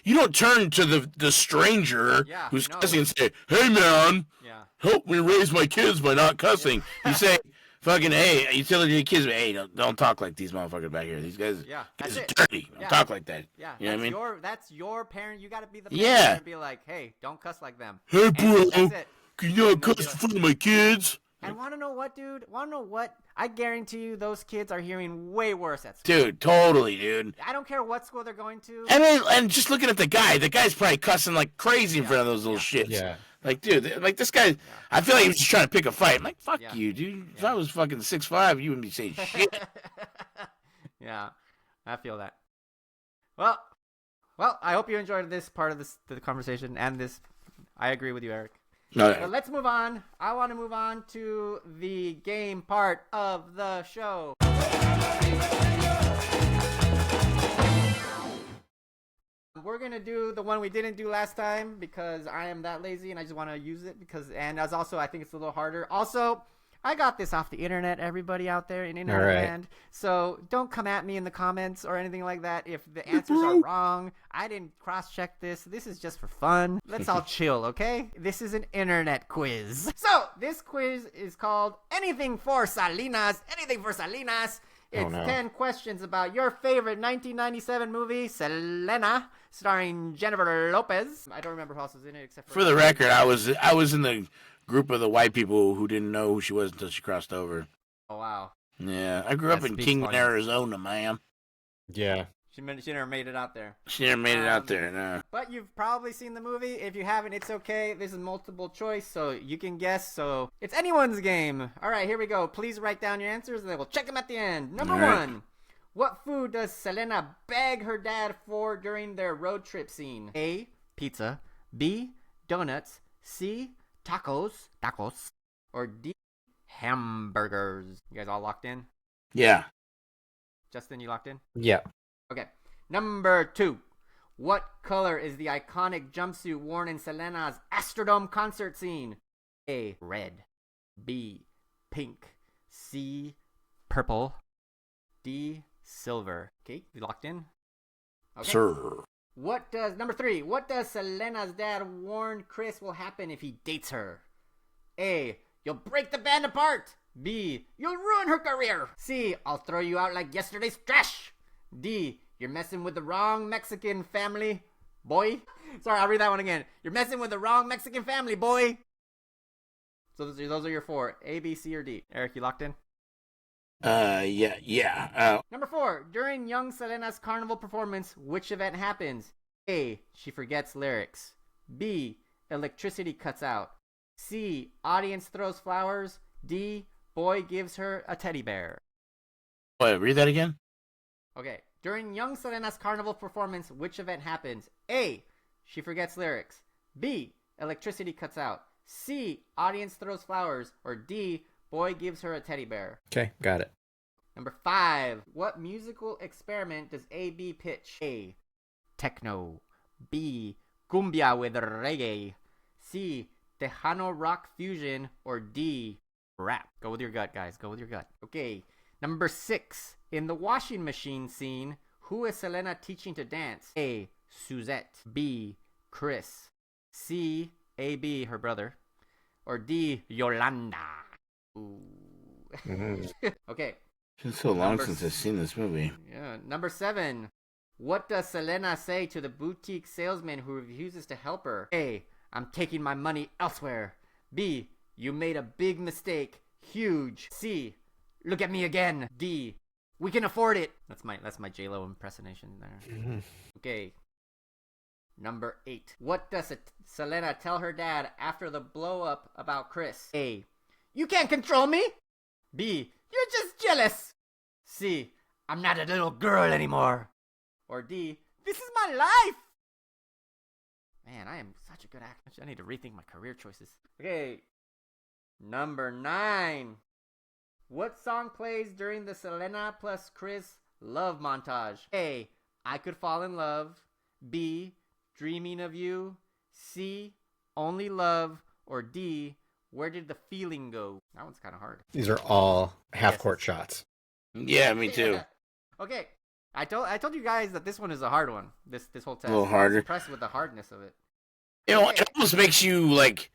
you don't turn to the stranger who's
no.
cussing and say, "Hey, man,
Yeah.
help me raise my kids by not cussing." You say, "Fucking hey," you tell your kids, "Hey, don't talk like these motherfuckers back here. These guys,
that's
are
it.
dirty. Don't
Yeah.
talk like that."
Yeah,
you know what I mean?
That's your parent. You got to be the parent
Yeah.
and be like, hey, don't cuss like them.
Hey,
And
bro,
that's it.
can you not
And they'll
cuss
be
in front of my kids?
And want to know what, dude? Want to know what? I guarantee you, those kids are hearing way worse at school.
Dude, totally, dude.
I don't care what school they're going to.
And just looking at the guy's probably cussing like crazy in front of those little shits.
Yeah.
Like, dude, like this guy, I feel like he was just trying to pick a fight. I'm like, fuck
Yeah.
you, dude. If I was fucking 6'5", you wouldn't be saying shit.
Yeah, I feel that. Well, I hope you enjoyed this part of the conversation and this. I agree with you, Eric.
No,
But let's move on. I want to move on to the game part of the show. We're going to do the one we didn't do last time because I am that lazy and I just want to use it and as also I think it's a little harder. Also, I got this off the internet, everybody out there in internet land. So don't come at me in the comments or anything like that if the answers are wrong. I didn't cross-check this. This is just for fun. Let's all chill, okay? This is an internet quiz. So this quiz is called Anything for Salinas. Anything for Salinas. It's 10 questions about your favorite 1997 movie, Selena, starring Jennifer Lopez. I don't remember who else was in it except
for the record, I was in the group of the white people who didn't know who she was until she crossed over.
Oh, wow.
Yeah, I grew up in Kingman, Arizona, man.
Yeah.
She never made it out there.
She never made it out there, no.
But you've probably seen the movie. If you haven't, it's okay. This is multiple choice, so you can guess. So it's anyone's game. All right, here we go. Please write down your answers, and then we'll check them at the end. Number one. What food does Selena beg her dad for during their road trip scene? A, pizza. B, donuts. C, tacos. Or D, hamburgers. You guys all locked in?
Yeah.
Justin, you locked in?
Yeah.
Okay. Number two. What color is the iconic jumpsuit worn in Selena's Astrodome concert scene? A, red. B, pink. C, purple. D, silver. Okay, you locked in? Okay.
Sir.
Number three. What does Selena's dad warn Chris will happen if he dates her? A, you'll break the band apart. B, you'll ruin her career. C, I'll throw you out like yesterday's trash. D, you're messing with the wrong Mexican family, boy. Sorry, I'll read that one again. You're messing with the wrong Mexican family, boy. So those are your four. A, B, C, or D. Eric, you locked in?
Yeah.
Number four. During young Selena's carnival performance, which event happens? A, she forgets lyrics. B, electricity cuts out. C, audience throws flowers. D, boy gives her a teddy bear.
Wait, read that again?
Okay. During young Selena's carnival performance, which event happens? A, she forgets lyrics. B, electricity cuts out. C, audience throws flowers. Or D, boy gives her a teddy bear.
Okay, got it.
Number five. What musical experiment does A.B. pitch? A, techno. B, cumbia with reggae. C, Tejano rock fusion. Or D, rap. Go with your gut, guys. Go with your gut. Okay. Number six. In the washing machine scene, who is Selena teaching to dance? A, Suzette. B, Chris. C. A.B. her brother, or D. Yolanda. Ooh. Okay.
It's been so long since I've seen this movie.
Yeah. Number 7. What does Selena say to the boutique salesman who refuses to help her? A. I'm taking my money elsewhere. B. You made a big mistake. Huge. C. Look at me again. D. We can afford it. That's my J-Lo impersonation there. Okay. Number 8. What does Selena tell her dad after the blow up about Chris? A. You can't control me. B. You're just jealous. C. I'm not a little girl anymore. Or D. This is my life. Man, I am such a good actor. I need to rethink my career choices. Okay. Number 9. What song plays during the Selena plus Chris love montage? A. I Could Fall in Love. B. Dreaming of You. C. Only Love. Or D. Where Did the Feeling Go? That one's kind of hard.
These are all half-court shots.
Yeah, me too.
Yeah. Okay. I told you guys that this one is a hard one. This whole test.
A little harder.
I was impressed with the hardness of it.
You know, it almost makes you like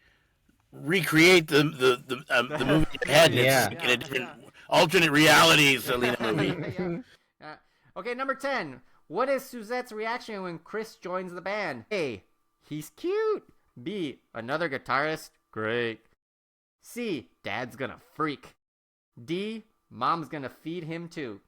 recreate the movie in your head.
Yeah.
It's like in a different alternate reality Selena movie.
Yeah. Okay, number 10. What is Suzette's reaction when Chris joins the band? A. He's cute. B. Another guitarist. Great. C. Dad's gonna freak. D. Mom's gonna feed him too.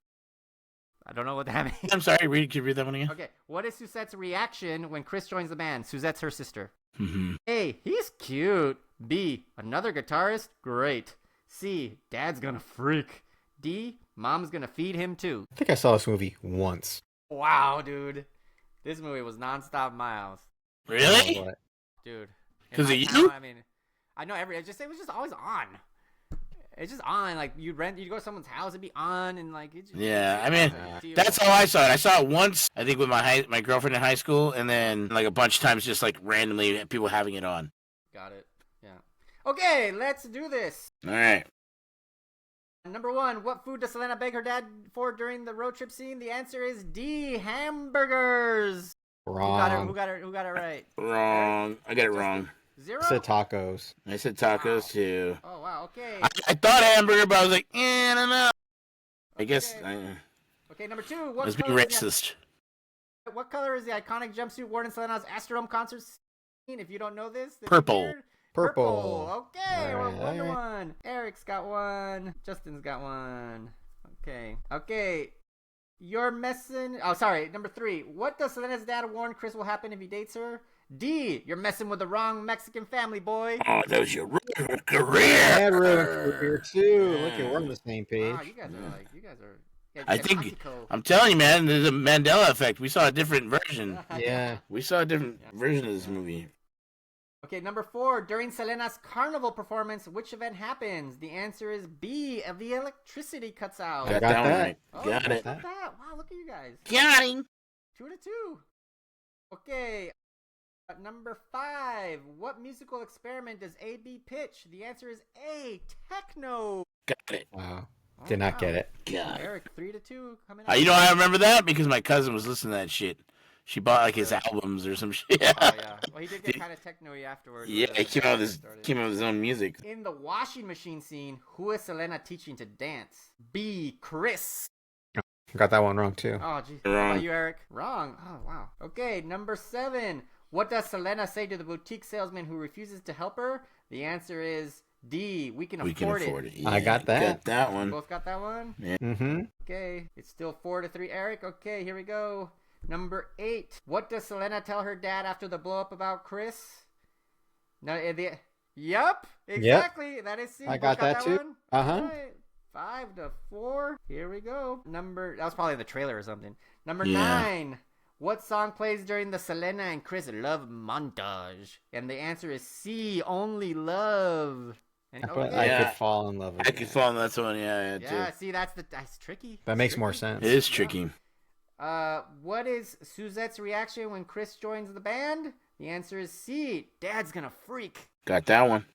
I don't know what that means.
I'm sorry, can you read that one again?
Okay, what is Suzette's reaction when Chris joins the band? Suzette's her sister.
Mm-hmm.
A. He's cute. B. Another guitarist? Great. C. Dad's gonna freak. D. Mom's gonna feed him too.
I think I saw this movie once.
Wow, dude. This movie was nonstop miles.
Really?
Dude.
Because of
In my
you?
town, I mean, I know it was just always on. It's just on. Like you'd go to someone's house, it'd be on, and like it's just,
Yeah, I mean, that's how I saw it. I saw it once, I think, with my girlfriend in high school, and then like a bunch of times, just like randomly people having it on.
Got it. Yeah. Okay, let's do this.
All right.
Number 1, what food does Selena beg her dad for during the road trip scene? The answer is D. Hamburgers.
Wrong.
Who got it right?
Wrong. I got it wrong.
0?
I said tacos.
I said tacos too.
Oh wow. Okay.
I thought hamburger, but I was like, I don't know. I guess.
Okay. Number 2.
Let's be racist.
What color is the iconic jumpsuit worn in Selena's Astrodome concert scene? If you don't know this,
Purple.
Weird.
Purple.
Okay,
All
we're
right,
1 to
all right.
1. Eric's got 1. Justin's got 1. Okay. You're messing. Oh, sorry. Number 3. What does Selena's dad warn Chris will happen if he dates her? D. You're messing with the wrong Mexican family, boy.
Oh, that was your career.
I had ruined career too. Look at we're on the same page.
Wow, you guys are. Yeah,
I think I'm telling you, man. There's a Mandela effect. We saw a different version.
Yeah.
We saw a different version of this movie.
Okay, number 4. During Selena's carnival performance, which event happens? The answer is B. The electricity cuts out.
I got
that one
that.
right.
Oh,
Got
you
it.
got that. Wow, look at you guys.
Got him.
2 to 2. Okay. Number 5. What musical experiment does AB pitch? The answer is A. Techno.
Got it.
Wow. Did not get it.
Got it.
Eric, 3 to 2 coming up.
You know I remember that? Because my cousin was listening to that shit. She bought like his albums or some shit.
Oh yeah. Well, he did get kind of techno-y afterwards.
Yeah, he came out with his own music.
In the washing machine scene, who is Selena teaching to dance? B. Chris.
Got that one wrong too.
Oh, geez.
Wrong.
How about you, Eric? Wrong. Oh, wow. Okay, number 7. What does Selena say to the boutique salesman who refuses to help her? The answer is D. We can afford it.
Yeah,
I got that.
Got that
You
one.
both got that one?
Yeah.
Mm-hmm.
Okay, it's still 4 to 3, Eric. Okay, here we go. Number 8. What does Selena tell her dad after the blow up about Chris? No, Yep, exactly. That is C.
I got that too.
One?
Uh-huh.
All right. 5 to 4. Here we go. That was probably in the trailer or something. Number
Yeah.
9. What song plays during the Selena and Chris love montage? And the answer is C. Only Love. And,
I
Yeah.
could fall in love with
I could fall in that one. Yeah,
yeah,
too.
see, that's tricky.
That makes more sense.
It is tricky.
What is Suzette's reaction when Chris joins the band? The answer is C. Dad's gonna freak.
Got that one.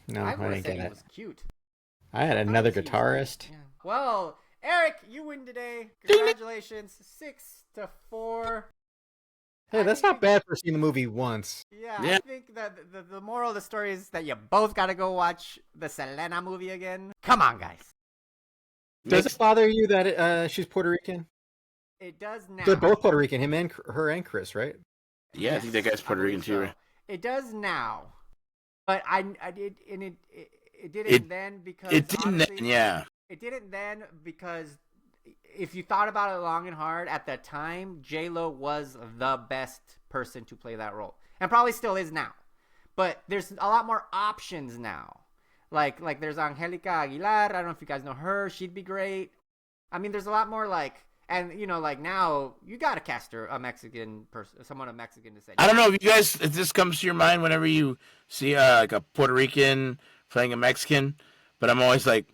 No,
I
I
would have
didn't
said
get
he
it.
was cute.
I had another
He was
guitarist.
cute. Yeah. Well, Eric, you win today.
Ding, ding.
Congratulations. 6 to 4.
Hey, that's not bad for seeing the movie once.
Yeah,
Yeah.
I think that the moral of the story is that you both got to go watch the Selena movie again. Come on, guys.
Does it bother you that she's Puerto Rican?
It does now.
They're both Puerto Rican, her and Chris, right?
Yeah, yes, I think that guy's Puerto Rican too. Right?
It does now, but I did, and it didn't then because
it didn't then, yeah.
It didn't then because if you thought about it long and hard, at that time, J-Lo was the best person to play that role, and probably still is now. But there's a lot more options now. Like there's Angelica Aguilar. I don't know if you guys know her. She'd be great. I mean, there's a lot more and you know, like now you gotta cast her a Mexican person, someone of Mexican descent.
I don't know if this comes to your mind whenever you see like a Puerto Rican playing a Mexican, but I'm always like,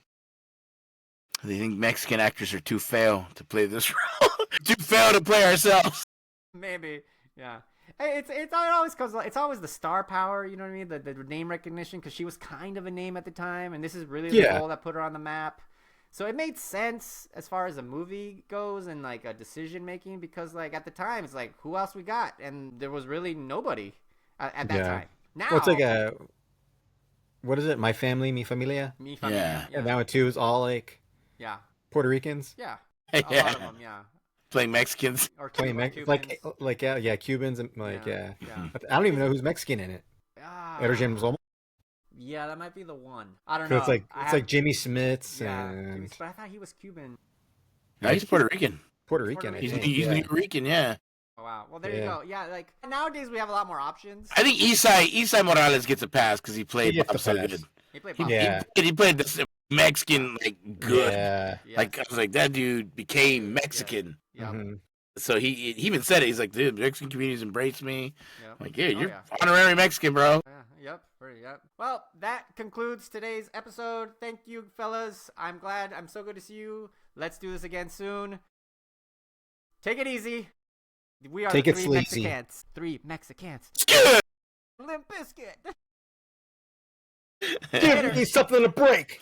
they think Mexican actors are too fail to play this role, too fail to play ourselves.
Maybe, yeah. It always comes. It's always the star power. You know what I mean? The name recognition, because she was kind of a name at the time, and this is really the role that put her on the map. So it made sense as far as a movie goes and like a decision making, because like at the time it's like, who else we got, and there was really nobody at that time. Now
it's like what is it? My Family, Mi Familia.
Mi Familia.
Yeah. And now it too is all like Puerto Ricans.
Yeah. A lot of them. Yeah.
Playing Mexicans.
Or Cubans.
like Cubans and I don't even know who's Mexican in it.
Yeah, that might be the one. I don't know.
It's like Jimmy Smits
and but I thought he was Cuban.
No, he's Puerto Rican.
Puerto Rican.
He's Puerto Rican, yeah.
Oh, wow. Well, there you go. Yeah, like nowadays we have a lot more options.
I think Isai Morales gets a pass because he played Bob so good.
He played Bob.
He played the Mexican like good.
Yeah.
Like I was like, that dude became Mexican.
Yeah. Mm-hmm.
So he even said it. He's like, dude, Mexican communities embrace me. Yep. I'm like, yeah, you're honorary Mexican, bro.
Yep. Well, that concludes today's episode. Thank you, fellas. I'm so good to see you. Let's do this again soon. Take it easy. We are the three Mexicans. Three Mexicans. Limp Bizkit.
Give me something to break.